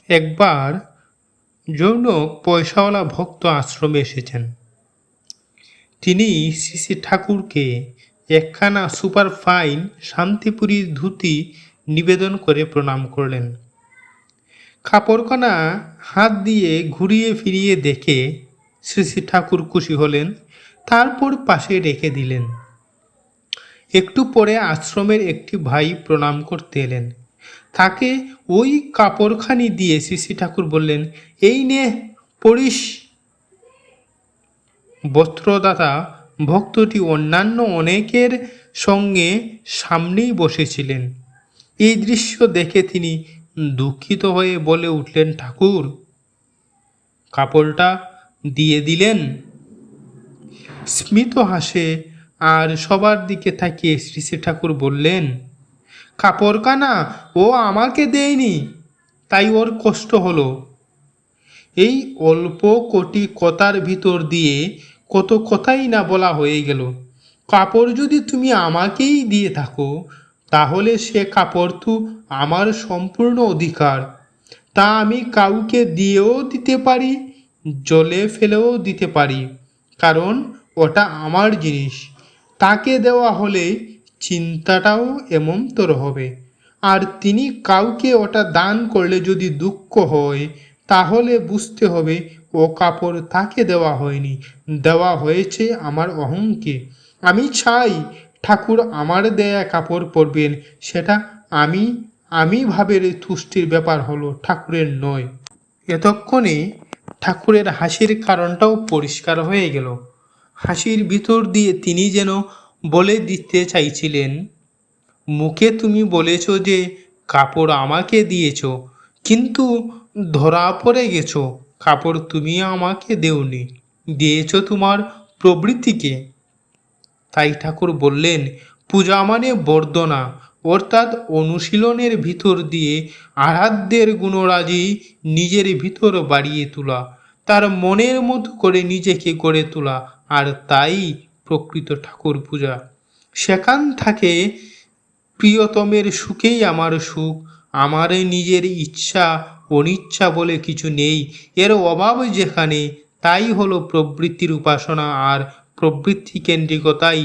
একবার জনক পয়সাওয়ালা ভক্ত আশ্রমে এসেছেন। তিনি শ্রী শ্রী ঠাকুরকে একখানা সুপার ফাইন শান্তিপুরীর ধুতি নিবেদন করে প্রণাম করলেন। কাপড়খানা হাত দিয়ে ঘুরিয়ে ফিরিয়ে দেখে শ্রী শ্রী ঠাকুর খুশি হলেন, তারপর পাশে রেখে দিলেন। একটু পরে আশ্রমের একটি ভাই প্রণাম করতে এলেন। তাকে ওই কাপড়খানি দিয়ে শ্রী শ্রী ঠাকুর বললেন, এই নে পড়িস। বস্ত্রদাতা ভক্তটি অন্যান্য অনেকের সঙ্গে সামনেই বসেছিলেন। এই দৃশ্য দেখে তিনি দুঃখিত হয়ে বলে উঠলেন, ঠাকুর, কাপড়টা দিয়ে দিলেন। স্মিত হাসে আর সবার দিকে তাকিয়ে শ্রী শ্রী ঠাকুর বললেন, কাপড়খানা ও আমাকে দেয়নি, তাই ওর কষ্ট হলো। এই অল্প কটি কথার ভিতর দিয়ে কত কথাই না বলা হয়ে গেল। কাপড় যদি তুমি আমাকেই দিয়ে থাকো, তাহলে সে কাপড় তো আমার সম্পূর্ণ অধিকার। তা আমি কাউকে দিয়েও দিতে পারি, জলে ফেলেও দিতে পারি, কারণ ওটা আমার জিনিস। তাকে দেওয়া হলে চিন্তাটাও এমনতর হবে। আর তিনি কাউকে ওটা দান করলে যদি দুঃখ হয়, তাহলে বুঝতে হবে ও কাপড় তাকে দেওয়া হয়নি, দেওয়া হয়েছে আমার অহংকে। আমি চাই ঠাকুর আমার দেয়া কাপড় পরবেন, সেটা আমি ভাবের তুষ্টির ব্যাপার হলো, ঠাকুরের নয়। এতক্ষণে ঠাকুরের হাসির কারণটাও পরিষ্কার হয়ে গেল। হাসির ভিতর দিয়ে তিনি যেন বলে দিতে চাইছিলেন, মুখে তুমি বলেছ যে কাপড় আমাকে দিয়েছ, কিন্তু ধরা পড়ে গেছ কাপড় তুমি আমাকে দেওনি, দিয়েছ তোমার প্রবৃত্তিকে। তাই ঠাকুর বললেন, পূজা মানে বর্ধনা, অর্থাৎ অনুশীলনের ভিতর দিয়ে আরাধ্যের গুণরাজি নিজের ভিতর বাড়িয়ে তোলা, তার মনের মতো করে নিজেকে গড়ে তোলা, আর তাই প্রকৃত ঠাকুর পূজা। সেখান থেকে প্রিয়তমের সুখেই আমার সুখ, আমার নিজের ইচ্ছা অনিচ্ছা বলে কিছু নেই, এর অভাব যেখানে, তাই হলো প্রবৃত্তির উপাসনা, আর প্রবৃত্তি কেন্দ্রিকতাই